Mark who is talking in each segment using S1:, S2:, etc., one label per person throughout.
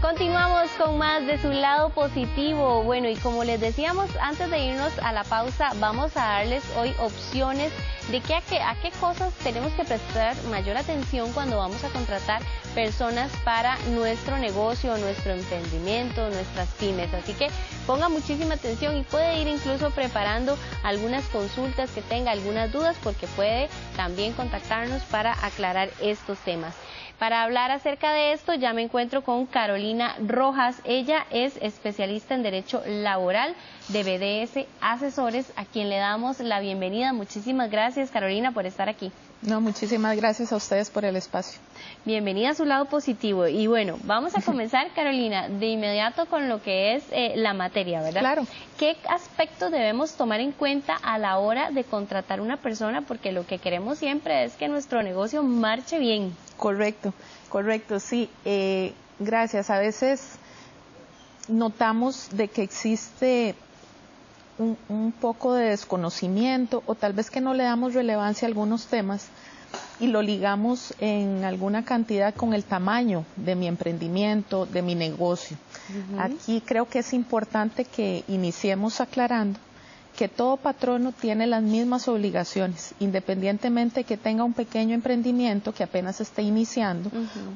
S1: Continuamos con más de su lado positivo. Bueno, y como les decíamos antes de irnos a la pausa, vamos a darles hoy opciones de a qué cosas tenemos que prestar mayor atención cuando vamos a contratar personas para nuestro negocio, nuestro emprendimiento, nuestras pymes. Así que ponga muchísima atención y puede ir incluso preparando algunas consultas que tenga, algunas dudas, porque puede también contactarnos para aclarar estos temas. Para hablar acerca de esto ya me encuentro con Carolina Rojas. Ella es especialista en Derecho Laboral de BDS Asesores, a quien le damos la bienvenida. Muchísimas gracias, Carolina, por estar aquí.
S2: No, muchísimas gracias a ustedes por el espacio.
S1: Bienvenida a su lado positivo. Y bueno, vamos a comenzar, Carolina, de inmediato con lo que es la materia, ¿verdad?
S2: Claro.
S1: ¿Qué aspectos debemos tomar en cuenta a la hora de contratar una persona? Porque lo que queremos siempre es que nuestro negocio marche bien.
S2: Correcto, sí. Gracias. A veces notamos de que existe un poco de desconocimiento o tal vez que no le damos relevancia a algunos temas y lo ligamos en alguna cantidad con el tamaño de mi emprendimiento, de mi negocio. Aquí creo que es importante que iniciemos aclarando que todo patrono tiene las mismas obligaciones, independientemente que tenga un pequeño emprendimiento que apenas esté iniciando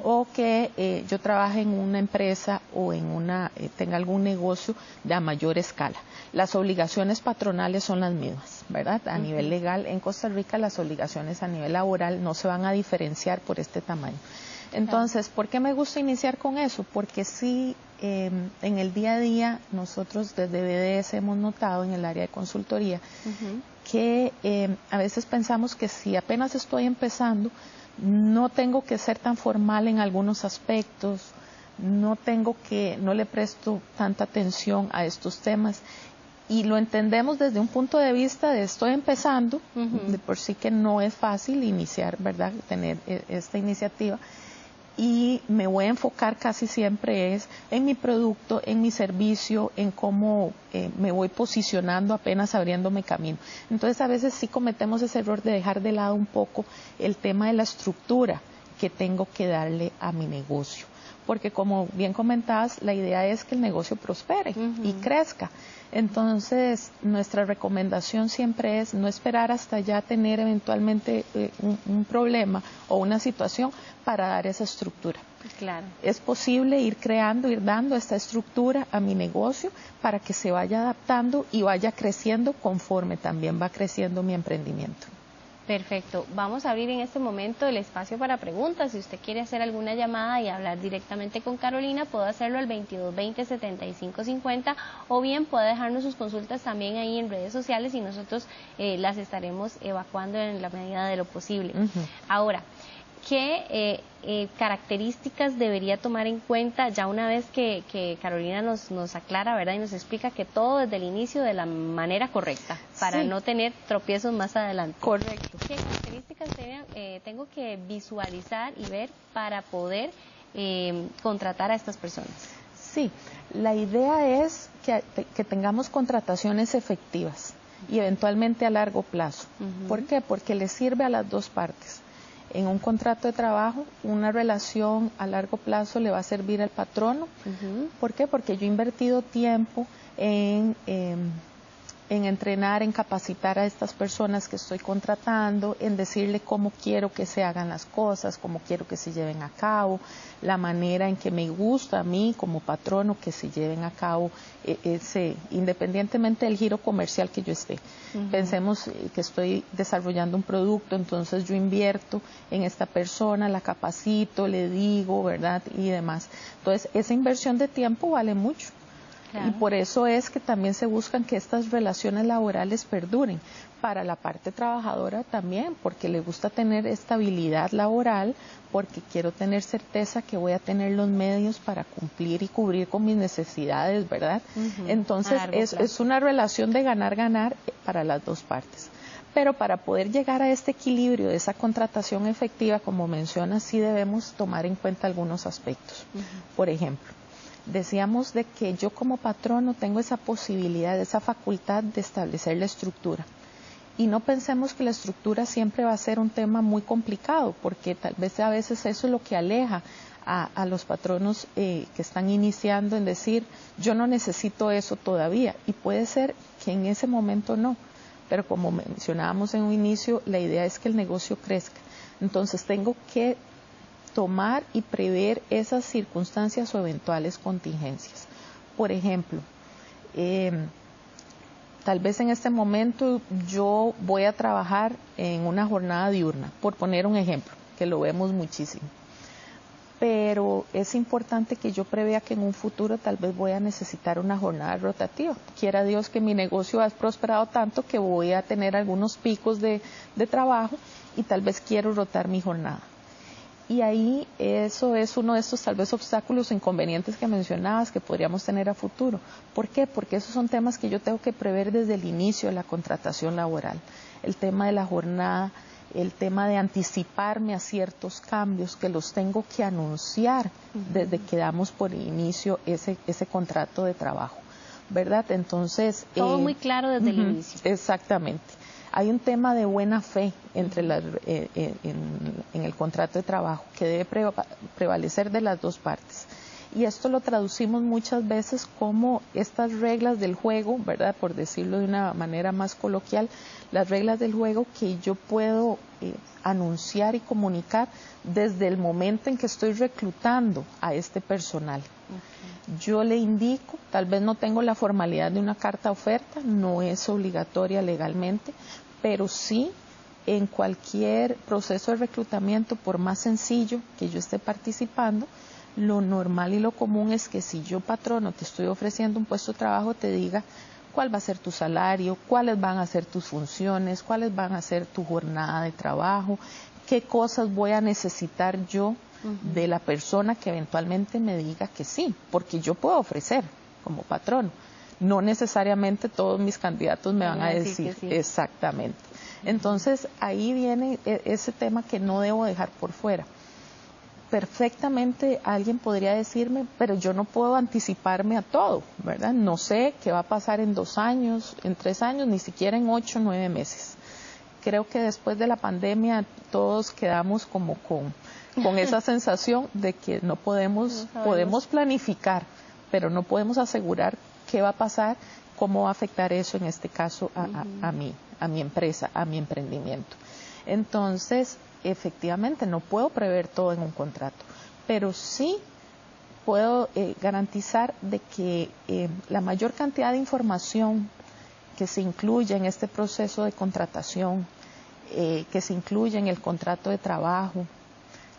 S2: o que yo trabaje en una empresa o tenga algún negocio de a mayor escala. Las obligaciones patronales son las mismas, ¿verdad? A nivel legal, en Costa Rica las obligaciones a nivel laboral no se van a diferenciar por este tamaño. Entonces, ¿por qué me gusta iniciar con eso? Porque sí, en el día a día, nosotros desde BDS hemos notado en el área de consultoría que a veces pensamos que si apenas estoy empezando, no tengo que ser tan formal en algunos aspectos, no le presto tanta atención a estos temas. Y lo entendemos desde un punto de vista de estoy empezando, de por sí que no es fácil iniciar, ¿verdad? Tener esta iniciativa. Y me voy a enfocar casi siempre en mi producto, en mi servicio, en cómo me voy posicionando apenas abriéndome camino. Entonces a veces sí cometemos ese error de dejar de lado un poco el tema de la estructura que tengo que darle a mi negocio. Porque como bien comentabas, la idea es que el negocio prospere y crezca. Entonces, nuestra recomendación siempre es no esperar hasta ya tener eventualmente un problema o una situación para dar esa estructura.
S1: Claro.
S2: Es posible ir dando esta estructura a mi negocio para que se vaya adaptando y vaya creciendo conforme también va creciendo mi emprendimiento.
S1: Perfecto. Vamos a abrir en este momento el espacio para preguntas. Si usted quiere hacer alguna llamada y hablar directamente con Carolina, puede hacerlo al 2220-7550 o bien puede dejarnos sus consultas también ahí en redes sociales y nosotros las estaremos evacuando en la medida de lo posible. Ahora, ¿qué características debería tomar en cuenta ya una vez que Carolina nos aclara, ¿verdad? Y nos explica que todo desde el inicio de la manera correcta para no tener tropiezos más adelante.
S2: Correcto.
S1: ¿Qué características tengo que visualizar y ver para poder contratar a estas personas?
S2: Sí, la idea es que tengamos contrataciones efectivas y eventualmente a largo plazo. ¿Por qué? Porque le sirve a las dos partes. En un contrato de trabajo, una relación a largo plazo le va a servir al patrono. ¿Por qué? Porque yo he invertido tiempo en entrenar, en capacitar a estas personas que estoy contratando, en decirle cómo quiero que se hagan las cosas, cómo quiero que se lleven a cabo, la manera en que me gusta a mí como patrono que se lleven a cabo, independientemente del giro comercial que yo esté. Pensemos que estoy desarrollando un producto, entonces yo invierto en esta persona, la capacito, le digo, ¿verdad? Y demás. Entonces, esa inversión de tiempo vale mucho. Claro. Y por eso es que también se buscan que estas relaciones laborales perduren. Para la parte trabajadora también, porque le gusta tener estabilidad laboral, porque quiero tener certeza que voy a tener los medios para cumplir y cubrir con mis necesidades, ¿verdad? Entonces es una relación de ganar-ganar para las dos partes. Pero para poder llegar a este equilibrio de esa contratación efectiva, como menciona, sí debemos tomar en cuenta algunos aspectos. Por ejemplo, decíamos de que yo como patrono tengo esa posibilidad, esa facultad de establecer la estructura. Y no pensemos que la estructura siempre va a ser un tema muy complicado, porque tal vez a veces eso es lo que aleja a los patronos que están iniciando en decir, yo no necesito eso todavía, y puede ser que en ese momento no, pero como mencionábamos en un inicio, la idea es que el negocio crezca. Entonces tengo que tomar y prever esas circunstancias o eventuales contingencias. Por ejemplo, tal vez en este momento yo voy a trabajar en una jornada diurna, por poner un ejemplo, que lo vemos muchísimo. Pero es importante que yo prevea que en un futuro tal vez voy a necesitar una jornada rotativa. Quiera Dios que mi negocio ha prosperado tanto que voy a tener algunos picos de trabajo y tal vez quiero rotar mi jornada. Y ahí eso es uno de estos tal vez obstáculos o inconvenientes que mencionabas que podríamos tener a futuro. ¿Por qué? Porque esos son temas que yo tengo que prever desde el inicio de la contratación laboral. El tema de la jornada, el tema de anticiparme a ciertos cambios que los tengo que anunciar desde que damos por inicio ese contrato de trabajo, ¿verdad? Entonces...
S1: Todo muy claro desde el inicio.
S2: Exactamente. Hay un tema de buena fe entre en el contrato de trabajo que debe prevalecer de las dos partes. Y esto lo traducimos muchas veces como estas reglas del juego, ¿verdad? Por decirlo de una manera más coloquial, las reglas del juego que yo puedo anunciar y comunicar desde el momento en que estoy reclutando a este personal. Okay. Yo le indico, tal vez no tengo la formalidad de una carta oferta, no es obligatoria legalmente, pero sí en cualquier proceso de reclutamiento, por más sencillo que yo esté participando, lo normal y lo común es que si yo, patrono, te estoy ofreciendo un puesto de trabajo, te diga cuál va a ser tu salario, cuáles van a ser tus funciones, cuáles van a ser tu jornada de trabajo, qué cosas voy a necesitar yo de la persona que eventualmente me diga que sí, porque yo puedo ofrecer como patrono. No necesariamente todos mis candidatos me van a decir
S1: sí.
S2: Exactamente. Entonces ahí viene ese tema que no debo dejar por fuera. Perfectamente alguien podría decirme, pero yo no puedo anticiparme a todo, ¿verdad? No sé qué va a pasar en 2 años, en 3 años, ni siquiera en 8 o 9 meses. Creo que después de la pandemia todos quedamos como con esa sensación de que no podemos planificar, pero no podemos asegurar qué va a pasar, cómo va a afectar eso en este caso a mi empresa, a mi emprendimiento. Entonces, efectivamente, no puedo prever todo en un contrato, pero sí puedo garantizar de que la mayor cantidad de información que se incluya en este proceso de contratación, que se incluya en el contrato de trabajo,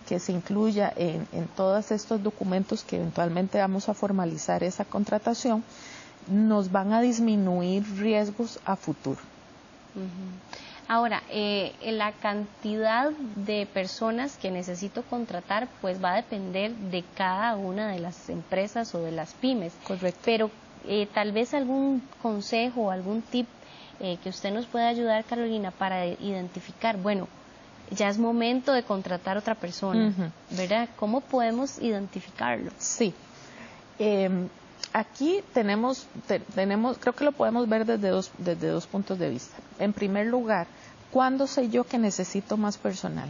S2: que se incluya en todos estos documentos que eventualmente vamos a formalizar esa contratación, nos van a disminuir riesgos a futuro.
S1: Ahora, la cantidad de personas que necesito contratar pues va a depender de cada una de las empresas o de las pymes.
S2: Correcto.
S1: Pero tal vez algún consejo o algún tip que usted nos pueda ayudar, Carolina, para identificar, bueno, ya es momento de contratar a otra persona, ¿verdad? ¿Cómo podemos identificarlo?
S2: Sí. Aquí tenemos, creo que lo podemos ver desde dos puntos de vista. En primer lugar, ¿cuándo sé yo que necesito más personal?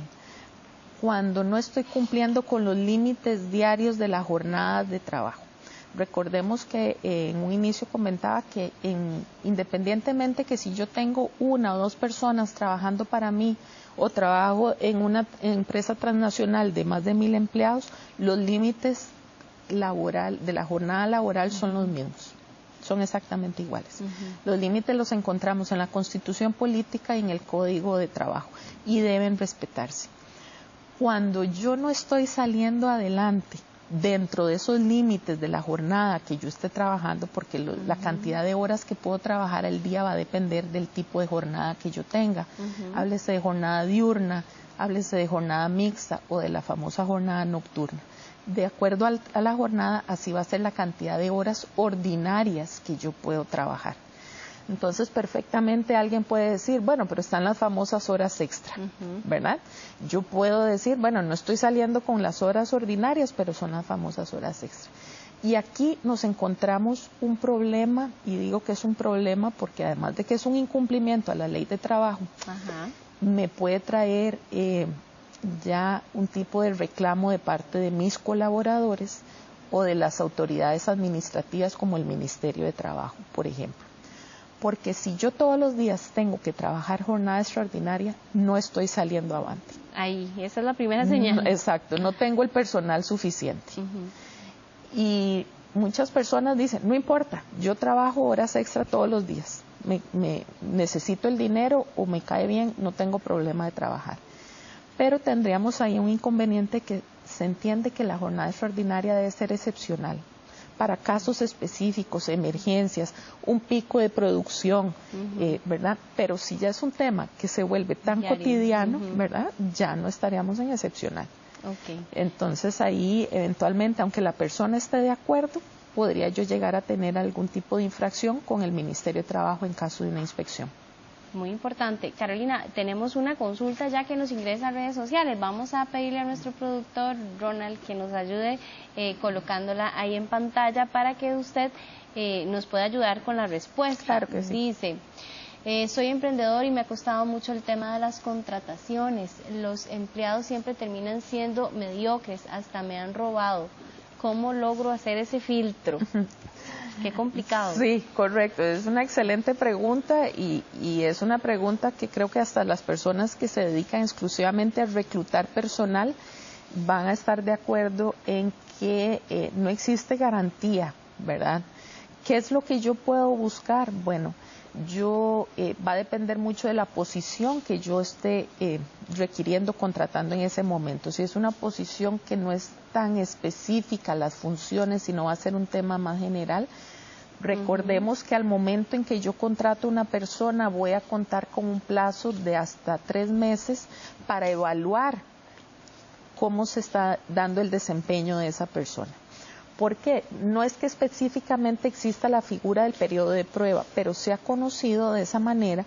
S2: Cuando no estoy cumpliendo con los límites diarios de la jornada de trabajo. Recordemos que en un inicio comentaba que independientemente que si yo tengo 1 o 2 personas trabajando para mí o trabajo en una empresa transnacional de más de 1000 empleados, los límites de la jornada laboral son los mismos, son exactamente iguales. Los límites los encontramos en la Constitución Política y en el Código de Trabajo y deben respetarse. Cuando yo no estoy saliendo adelante dentro de esos límites de la jornada que yo esté trabajando, porque la cantidad de horas que puedo trabajar al día va a depender del tipo de jornada que yo tenga. Háblese de jornada diurna, háblese de jornada mixta o de la famosa jornada nocturna. De acuerdo a la jornada, así va a ser la cantidad de horas ordinarias que yo puedo trabajar. Entonces, perfectamente alguien puede decir, bueno, pero están las famosas horas extra, ¿verdad? Yo puedo decir, bueno, no estoy saliendo con las horas ordinarias, pero son las famosas horas extra. Y aquí nos encontramos un problema, y digo que es un problema porque además de que es un incumplimiento a la ley de trabajo, me puede traer ya un tipo de reclamo de parte de mis colaboradores o de las autoridades administrativas como el Ministerio de Trabajo, por ejemplo. Porque si yo todos los días tengo que trabajar jornada extraordinaria, no estoy saliendo avante.
S1: Ahí, esa es la primera señal.
S2: Exacto, no tengo el personal suficiente. Y muchas personas dicen, no importa, yo trabajo horas extra todos los días, necesito el dinero o me cae bien, no tengo problema de trabajar. Pero tendríamos ahí un inconveniente que se entiende que la jornada extraordinaria debe ser excepcional, para casos específicos, emergencias, un pico de producción, ¿verdad? Pero si ya es un tema que se vuelve tan cotidiano, ¿verdad? Ya no estaríamos en excepcional. Entonces ahí eventualmente, aunque la persona esté de acuerdo, podría yo llegar a tener algún tipo de infracción con el Ministerio de Trabajo en caso de una inspección.
S1: Muy importante. Carolina, tenemos una consulta ya que nos ingresa a redes sociales. Vamos a pedirle a nuestro productor, Ronald, que nos ayude colocándola ahí en pantalla para que usted nos pueda ayudar con la respuesta.
S2: Claro que sí.
S1: Dice, soy emprendedor y me ha costado mucho el tema de las contrataciones. Los empleados siempre terminan siendo mediocres, hasta me han robado. ¿Cómo logro hacer ese filtro? Qué complicado.
S2: Sí, correcto. Es una excelente pregunta y es una pregunta que creo que hasta las personas que se dedican exclusivamente a reclutar personal van a estar de acuerdo en que no existe garantía, ¿verdad? ¿Qué es lo que yo puedo buscar? Bueno, va a depender mucho de la posición que yo esté requiriendo, contratando en ese momento. Si es una posición que no es tan específica las funciones, sino va a ser un tema más general, recordemos que al momento en que yo contrato a una persona voy a contar con un plazo de hasta 3 meses para evaluar cómo se está dando el desempeño de esa persona. Porque no es que específicamente exista la figura del periodo de prueba, pero se ha conocido de esa manera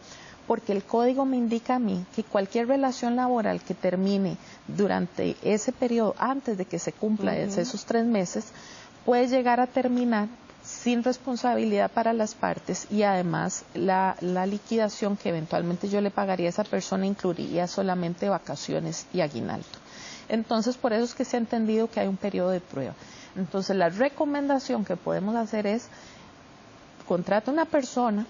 S2: porque el código me indica a mí que cualquier relación laboral que termine durante ese periodo, antes de que se cumpla esos 3 meses, puede llegar a terminar sin responsabilidad para las partes y además la liquidación que eventualmente yo le pagaría a esa persona incluiría solamente vacaciones y aguinaldo. Entonces, por eso es que se ha entendido que hay un periodo de prueba. Entonces, la recomendación que podemos hacer es, contrato a una persona,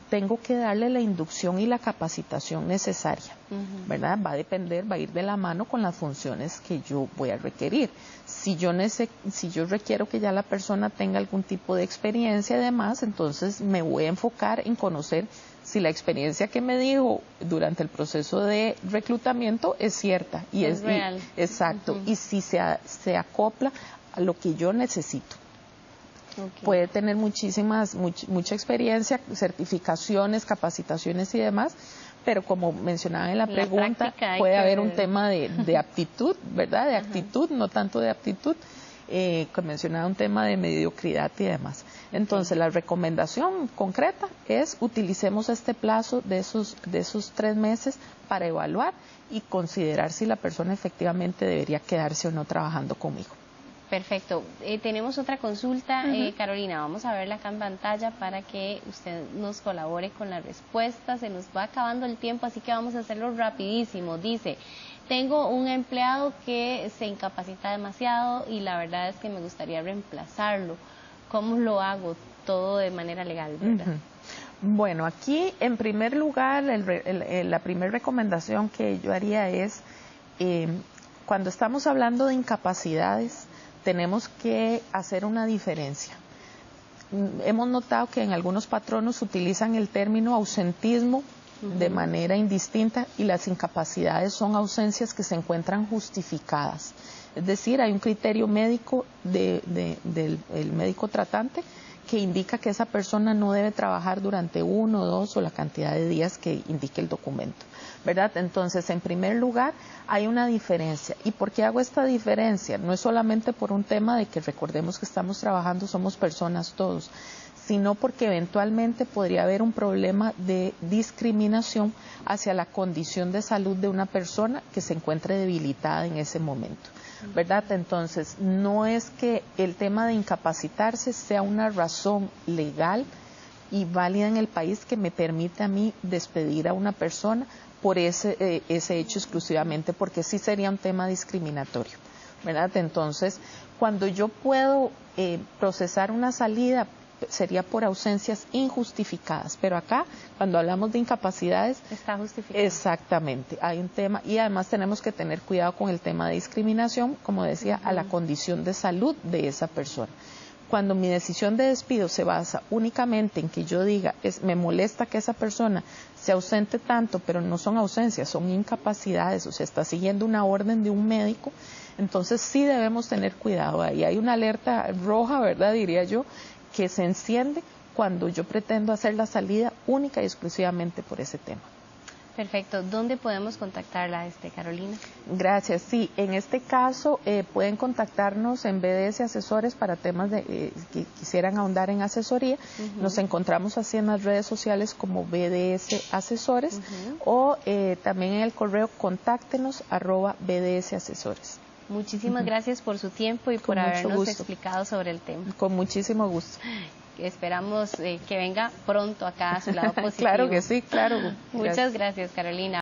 S2: tengo que darle la inducción y la capacitación necesaria, ¿verdad? Va a depender, va a ir de la mano con las funciones que yo voy a requerir. Si yo requiero que ya la persona tenga algún tipo de experiencia y demás, entonces me voy a enfocar en conocer si la experiencia que me dijo durante el proceso de reclutamiento es cierta y es
S1: real.
S2: Exacto, y si se acopla a lo que yo necesito. Puede tener mucha experiencia, certificaciones, capacitaciones y demás, pero como mencionaba en la pregunta, puede haber un tema de aptitud, ¿verdad? De actitud, no tanto de aptitud, que mencionaba un tema de mediocridad y demás. Entonces, la recomendación concreta es utilicemos este plazo de esos 3 meses para evaluar y considerar si la persona efectivamente debería quedarse o no trabajando conmigo.
S1: Perfecto. Tenemos otra consulta, Carolina, vamos a verla acá en pantalla para que usted nos colabore con la respuesta. Se nos va acabando el tiempo, así que vamos a hacerlo rapidísimo. Dice, tengo un empleado que se incapacita demasiado y la verdad es que me gustaría reemplazarlo. ¿Cómo lo hago? Todo de manera legal, ¿verdad?
S2: Bueno, aquí en primer lugar, la primera recomendación que yo haría es, cuando estamos hablando de incapacidades, tenemos que hacer una diferencia. Hemos notado que en algunos patronos utilizan el término ausentismo de manera indistinta y las incapacidades son ausencias que se encuentran justificadas. Es decir, hay un criterio médico del médico tratante que indica que esa persona no debe trabajar durante 1, 2 o la cantidad de días que indique el documento, ¿verdad? Entonces, en primer lugar, hay una diferencia. ¿Y por qué hago esta diferencia? No es solamente por un tema de que recordemos que estamos trabajando, somos personas todos, sino porque eventualmente podría haber un problema de discriminación hacia la condición de salud de una persona que se encuentre debilitada en ese momento, ¿verdad? Entonces, no es que el tema de incapacitarse sea una razón legal y válida en el país que me permite a mí despedir a una persona por ese hecho exclusivamente, porque sí sería un tema discriminatorio, ¿verdad? Entonces, cuando yo puedo procesar una salida, sería por ausencias injustificadas, pero acá, cuando hablamos de incapacidades,
S1: está justificado.
S2: Exactamente, hay un tema, y además tenemos que tener cuidado con el tema de discriminación, como decía, a la condición de salud de esa persona. Cuando mi decisión de despido se basa únicamente en que yo diga, me molesta que esa persona se ausente tanto, pero no son ausencias, son incapacidades, o sea, está siguiendo una orden de un médico, entonces sí debemos tener cuidado. Ahí hay una alerta roja, ¿verdad?, diría yo, que se enciende cuando yo pretendo hacer la salida única y exclusivamente por ese tema.
S1: Perfecto. ¿Dónde podemos contactarla, Carolina?
S2: Gracias. Sí, en este caso pueden contactarnos en BDS Asesores para temas de que quisieran ahondar en asesoría. Nos encontramos así en las redes sociales como BDS Asesores o también en el correo contáctenos@BDS Asesores.
S1: Muchísimas gracias por su tiempo y por habernos explicado sobre el tema.
S2: Con muchísimo gusto.
S1: Esperamos que venga pronto acá a su lado positivo.
S2: Claro que sí, claro.
S1: Muchas gracias, Carolina.